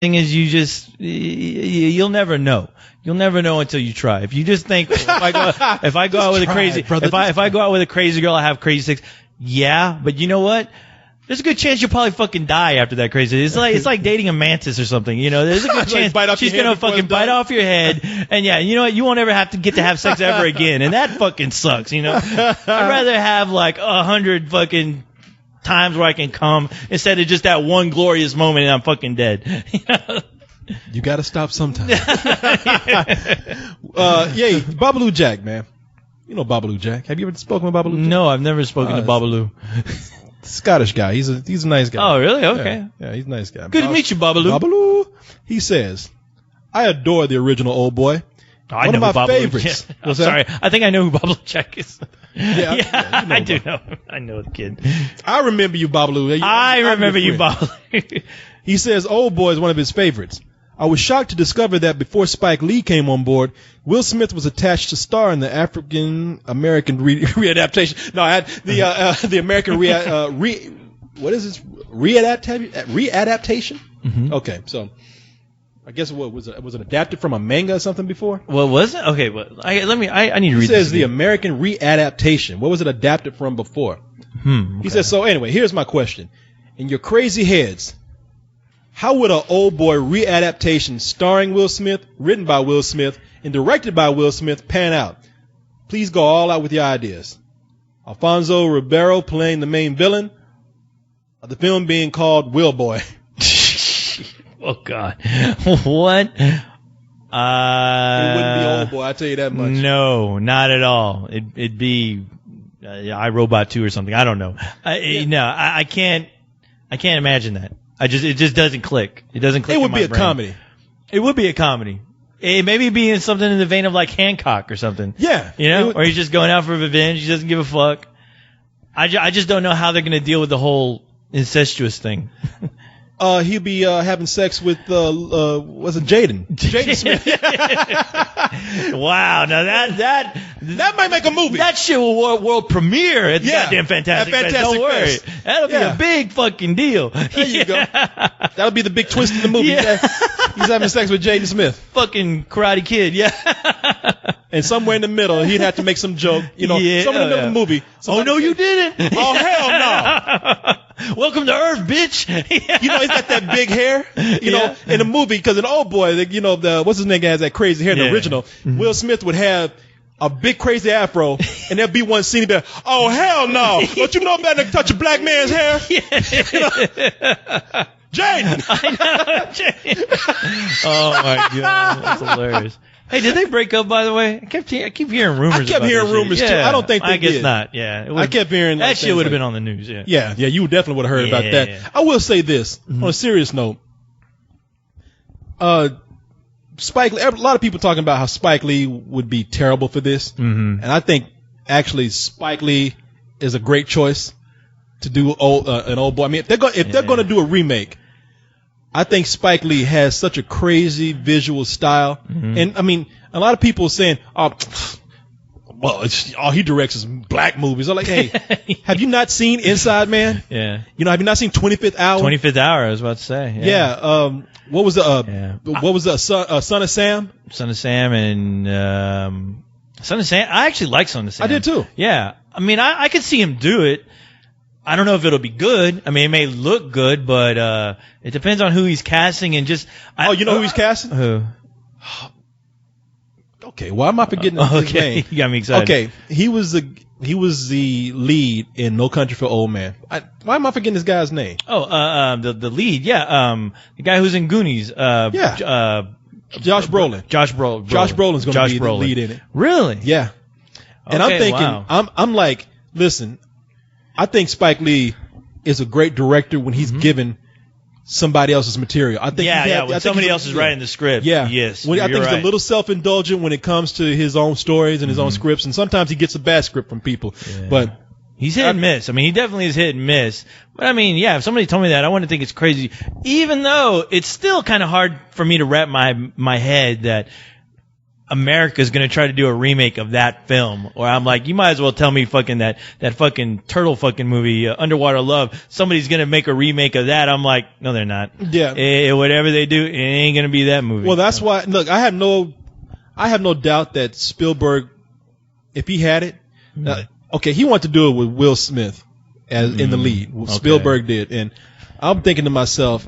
thing is, you'll never know. You'll never know until you try. If you just think, if I go out with a crazy, if I go out with a crazy girl, I have crazy sex. Yeah, but you know what? There's a good chance you'll probably fucking die after that crazy. It's like dating a mantis or something. You know, there's a good chance she's gonna fucking bite off your head, and yeah, you know what? You won't ever have to get to have sex ever again, and that fucking sucks. You know, I'd rather have like 100 fucking times where I can come instead of just that one glorious moment and I'm fucking dead. You know? You gotta stop sometime. Babalu Jack, man. You know Babalu Jack. Have you ever spoken with Babalu Jack? No, I've never spoken to Babalu. Scottish guy. He's a nice guy. Oh, really? Okay. Yeah, he's a nice guy. Good to meet you, Babalu. Babalu. He says, I adore the original Oldboy. I One know of my who Babalu favorites. Jack. I'm sorry. I think I know who Babalu Jack is. Yeah, you know I do know. I know the kid. I remember you, Babalu. I remember you, Babalu. He says Oldboy is one of his favorites. I was shocked to discover that before Spike Lee came on board, Will Smith was attached to star in the African American readaptation. No, I had the American what is this readaptation? Mm-hmm. Okay, so I guess what was it adapted from a manga or something before? What was it? Okay, well, I need to read. He says this the American readaptation. What was it adapted from before? Okay. He says, so anyway, here's my question. In your crazy heads, how would an Oldboy readaptation starring Will Smith, written by Will Smith, and directed by Will Smith pan out? Please go all out with your ideas. Alfonso Ribeiro playing the main villain of the film being called Willboy. Oh, God. What? It wouldn't be Oldboy, I'll tell you that much. No, not at all. It'd be iRobot 2 or something. I don't know. No, I can't imagine that. It just doesn't click. It doesn't click. It would in my be a brain. comedy. It would be a comedy. It maybe be in something in the vein of like Hancock or something. Yeah. You know? Or he's just going out for revenge. He doesn't give a fuck. I just don't know how they're going to deal with the whole incestuous thing. He'll be having sex with was it Jaden Smith? Wow, now that might make a movie. That shit will world premiere at the goddamn Fantastic Fest. Don't worry, Fest. That'll be a big fucking deal. There you go. That'll be the big twist in the movie. Yeah. He's having sex with Jaden Smith. Fucking Karate Kid, yeah. And somewhere in the middle, he'd have to make some joke. You know, somewhere in the middle of the movie. Oh no, you didn't. Oh hell no. Welcome to Earth, bitch. You know, he's got that big hair. You know, in the movie, because in Oldboy, you know, what's his name has that crazy hair in the original. Mm-hmm. Will Smith would have a big crazy afro, and there'd be one scene there. Oh hell no! Don't you know better than touch a black man's hair? You know? Jaden. I know, Jaden. Oh my god, that's hilarious. Hey, did they break up, by the way? I keep hearing rumors. I kept hearing rumors too. I don't think they did. I guess not. Yeah, I kept hearing that shit would have been on the news. Yeah, yeah. You definitely would have heard about that. I will say this on a serious note. Spike Lee, a lot of people talking about how Spike Lee would be terrible for this, and I think actually Spike Lee is a great choice to do an Oldboy. I mean, if they're going to do a remake, I think Spike Lee has such a crazy visual style, and I mean, a lot of people are saying, "Oh, well, all he directs is black movies." I'm like, hey, have you not seen Inside Man? Yeah. You know, have you not seen 25th Hour? 25th Hour, I was about to say. Yeah. What was the Son of Sam? Son of Sam and Son of Sam. I actually like Son of Sam. I did too. Yeah. I mean, I could see him do it. I don't know if it'll be good. I mean, it may look good, but it depends on who he's casting and just. You know who he's casting? Who? Okay, why am I forgetting his name? You got me excited. Okay, he was the lead in No Country for Old Men. Why am I forgetting this guy's name? Oh, the lead, yeah, the guy who's in Goonies. Josh Brolin. Josh Brolin. Josh Brolin's going to be the lead in it. Really? Yeah. And I'm thinking, wow. I'm like, listen, I think Spike Lee is a great director when he's given somebody else's material. I think when somebody else is writing the script. Yeah. Yes. I think he's a little self-indulgent when it comes to his own stories and his own scripts, and sometimes he gets a bad script from people. Yeah. But he's hit and miss. I mean, he definitely is hit and miss. But I mean, yeah, if somebody told me that, I wouldn't think it's crazy. Even though it's still kind of hard for me to wrap my head that America's going to try to do a remake of that film. Or I'm like, you might as well tell me fucking that fucking turtle fucking movie, Underwater Love. Somebody's going to make a remake of that. I'm like, no, they're not. Yeah. Whatever they do, it ain't going to be that movie. Well, that's why. Look, I have no doubt that Spielberg, if he had it, okay, he wanted to do it with Will Smith as in the lead. Okay. Spielberg did, and I'm thinking to myself,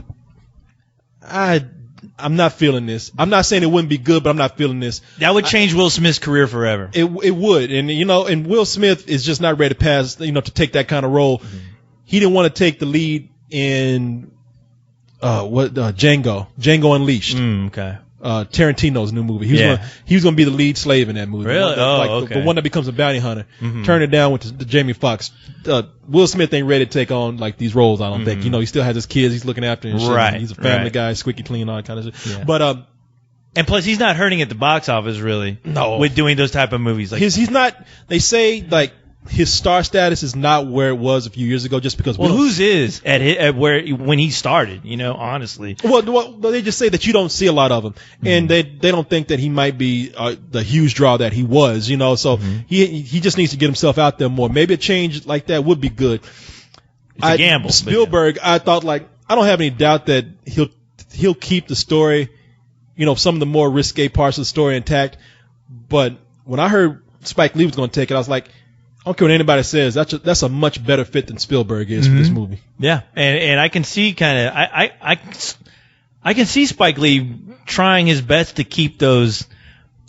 I'm not feeling this. I'm not saying it wouldn't be good, but I'm not feeling this. That would change Will Smith's career forever. It would, and and Will Smith is just not ready to pass, to take that kind of role. Mm-hmm. He didn't want to take the lead in Django Unleashed. Okay. Tarantino's new movie. He was going to be the lead slave in that movie. Really? The one that becomes a bounty hunter. Mm-hmm. Turned it down with the Jamie Foxx. Will Smith ain't ready to take on like these roles. I don't think. He still has his kids. He's looking after and shit. Right. He's a family guy, squeaky clean, all that kind of shit. Yeah. But and plus, he's not hurting at the box office really. No. With doing those type of movies, like he's not. They say like his star status is not where it was a few years ago, just because. Well, whose is at where when he started? Honestly. Well, they just say that you don't see a lot of him, and they don't think that he might be the huge draw that he was. So he just needs to get himself out there more. Maybe a change like that would be good. It's a gamble. Spielberg, I thought I don't have any doubt that he'll keep the story, some of the more risque parts of the story intact. But when I heard Spike Lee was going to take it, I was like, I don't care what anybody says. That's a much better fit than Spielberg is for this movie. Yeah, and I can see I can see Spike Lee trying his best to keep those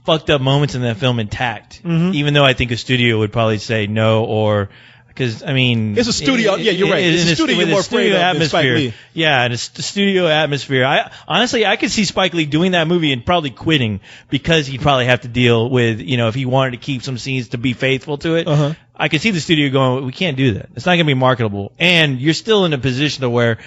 fucked up moments in that film intact, even though I think a studio would probably say no, or because it's a studio. You're right. It's a studio you're more afraid of than Spike Lee. Yeah, and it's the studio atmosphere. I could see Spike Lee doing that movie and probably quitting because he'd probably have to deal with if he wanted to keep some scenes to be faithful to it. I could see the studio going, we can't do that. It's not going to be marketable. And you're still in a position to where,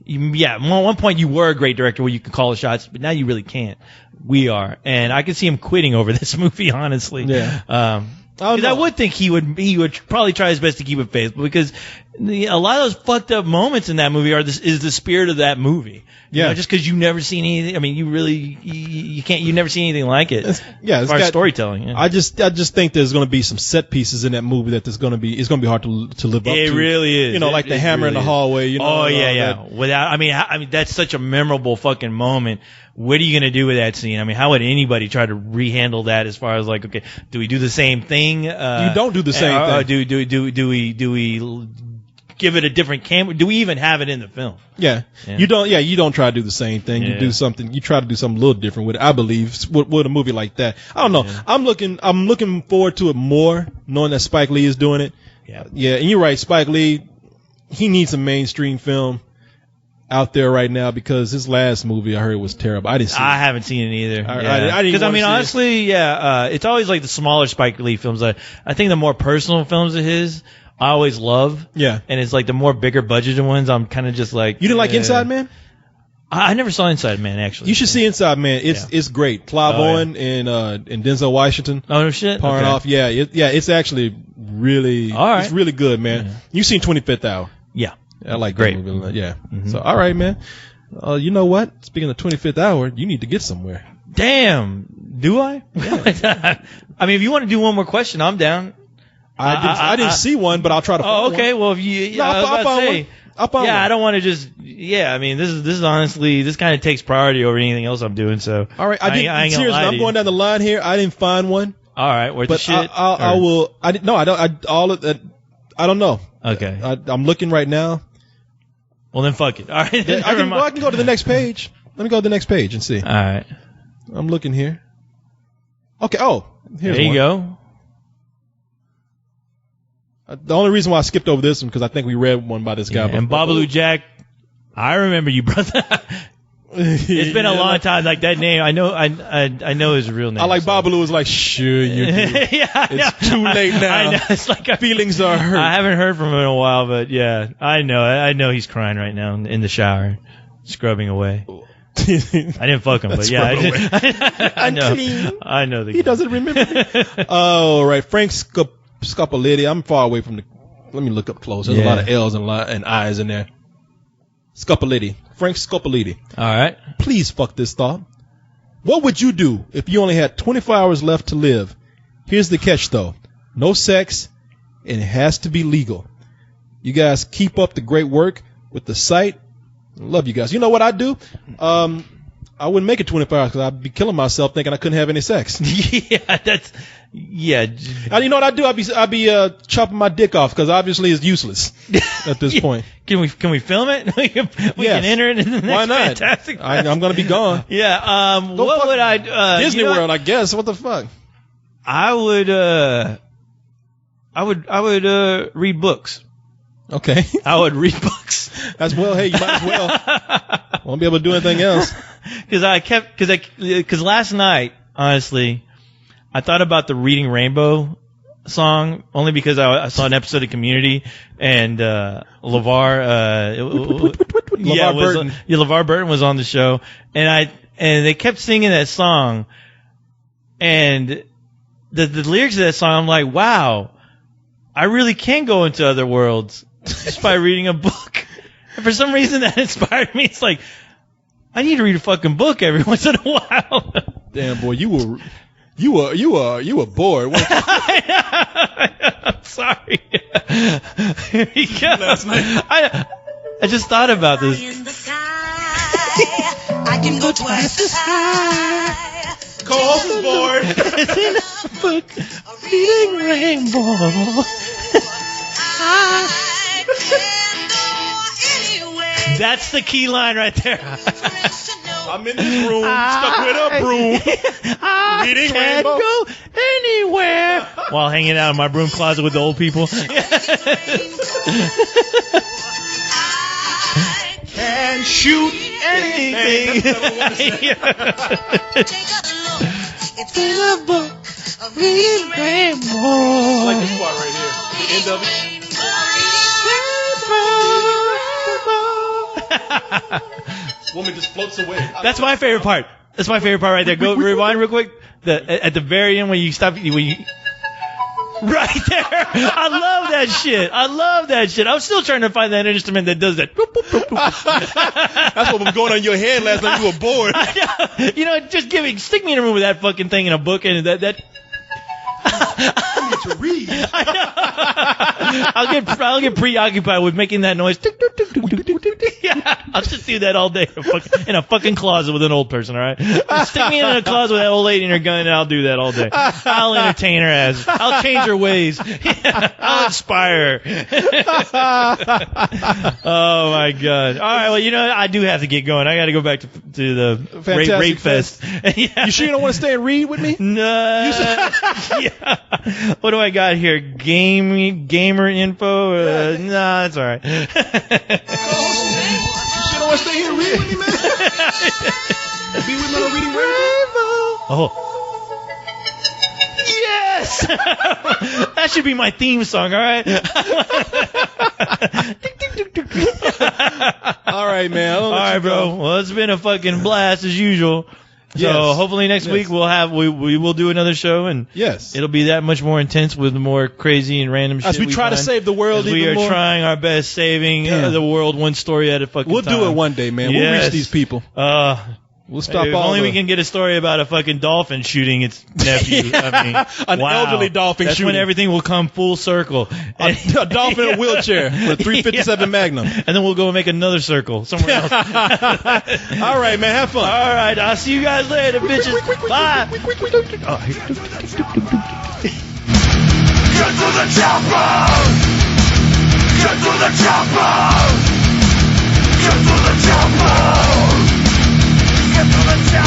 at one point you were a great director where you could call the shots, but now you really can't. We are. And I could see him quitting over this movie, honestly. Yeah. Because I would think he would probably try his best to keep it faithful because a lot of those fucked up moments in that movie is the spirit of that movie. Just because you've never seen anything. I mean, you've never seen anything like it. As far as storytelling. Yeah. I just think there's going to be some set pieces in that movie that it's going to be hard to live up to. It really is. Like the hammer really in the hallway. Without, that's such a memorable fucking moment. What are you going to do with that scene? I mean, how would anybody try to rehandle that as far as okay, do we do the same thing? You don't do the same thing. Or do we give it a different camera? Do we even have it in the film? Yeah. You don't try to do the same thing. You do something. You try to do something a little different with it. I believe with a movie like that. I don't know. Yeah. I'm looking forward to it more, knowing that Spike Lee is doing it. Yeah. Yeah. And you're right. Spike Lee, he needs a mainstream film out there right now because his last movie I heard was terrible. I didn't see it. I haven't seen it either. I didn't. Because honestly, it's always like the smaller Spike Lee films. I think the more personal films of his, I always love. Yeah. And it's like the more bigger budgeted ones, I'm kind of just like. You didn't like Inside Man? I never saw Inside Man actually. You should see Inside Man. It's great. Clive Owen and Denzel Washington. Oh no shit. Powering off. Yeah. It's actually really. All right. It's really good, man. Yeah. You've seen 25th Hour. Yeah. I like that movie. Yeah. Mm-hmm. So, all right, man. You know what? Speaking of 25th Hour, you need to get somewhere. Damn. Do I? Yeah. I mean, if you want to do one more question, I'm down. I didn't see one, but I'll try to find one. Okay. Well, if you... I'll find one. I don't want to just... Yeah, I mean, this is honestly... This kind of takes priority over anything else I'm doing, so... All right. Seriously, I'm going down the line here. I didn't find one. All right. Where's the shit? I will... I don't know. Okay. I'm looking right now. Well, then fuck it. All right. I can go to the next page. Let me go to the next page and see. All right. I'm looking here. Okay. Oh, here's there you go. The only reason why I skipped over this one because I think we read one by this guy. And Babalu Jack, I remember you, brother. It's been a long time. Like that name, I know his real name. I like Babalu is like, sure you do. It's too late now. I know. It's like feelings are hurt. I haven't heard from him in a while, but yeah, I know he's crying right now in the shower, scrubbing away. I didn't fuck him, but yeah, I know. I know he doesn't remember. Oh, right, Frank Scopoletti. I'm far away from the. Let me look up close. There's a lot of L's and I's in there. Scopoletti. Frank Scopoletti. All right. Please fuck this thought. What would you do if you only had 24 hours left to live? Here's the catch, though. No sex, and it has to be legal. You guys keep up the great work with the site. Love you guys. You know what I'd do? I wouldn't make it 24 hours because I'd be killing myself thinking I couldn't have any sex. Yeah. And you know what I'd do? I'd be chopping my dick off because obviously it's useless at this point. Can we film it? we can enter it in the next Why not? Fantastic. I'm going to be gone. Yeah. What would I? Disney World, I guess. What the fuck? I would read books. Okay. I would read books. Hey, you might as well. Won't be able to do anything else. Because last night, honestly, I thought about the Reading Rainbow song only because I saw an episode of Community and LeVar Burton was on the show and they kept singing that song and the lyrics of that song, I'm like, wow, I really can go into other worlds just by reading a book. And for some reason that inspired me. It's like, I need to read a fucking book every once in a while. Damn, boy, you were bored. Weren't you? I'm sorry. Here you go. Last night. I just thought about this. I can go twice as high. Co-host is bored. It's in a book, Reading Rainbow. That's the key line right there. I'm in this room, stuck with a broom. Reading Can't Rainbow. go anywhere while hanging out in my broom closet with the old people. Can shoot anything. It's in a book, Reading Rainbow. I like this part right here. The end of it. Woman just floats away. That's my favorite part. That's my favorite part right there. Go rewind real quick. At the very end when you stop, right there. I love that shit. I was still trying to find that instrument that does that. That's what was going on in your head last night. You were bored. I know. You know, just stick me in a room with that fucking thing in a book and that. I need to read. I'll get preoccupied with making that noise. Yeah, I'll just do that all day in a fucking closet with an old person. All right, just stick me in a closet with that old lady and her gun, and I'll do that all day. I'll entertain her I'll change her ways. I'll inspire her. Oh my god! All right, well, you know I do have to get going. I got to go back to the rape fest. Yeah. You sure you don't want to stay and read with me? No. Yeah. What do I got here? Gamer info? Nah, that's all right. You sure don't want to stay here and read with me, man? Be with me on Reading Rainbow. Oh. Yes! That should be my theme song, all right? All right, man. All right, bro. Well, it's been a fucking blast as usual. So Yes. hopefully next week we will do another show and Yes. it'll be that much more intense with more crazy and random shit. As we try to find. save the world As we even are more. trying our best saving the world one story at a fucking We'll time. do it one day, man. We'll Yes. reach these people. We'll stop if all only the... we can get a story about a fucking dolphin shooting its nephew. Yeah. I mean, An elderly dolphin That's shooting. when everything will come full circle. a dolphin in a wheelchair with a 357 Magnum. And then we'll go and make another circle somewhere else. All right, man. Have fun. All right, I'll see you guys later, bitches. Bye. Get to the chopper! Get to the chopper! Get to the chopper! Get to the chopper!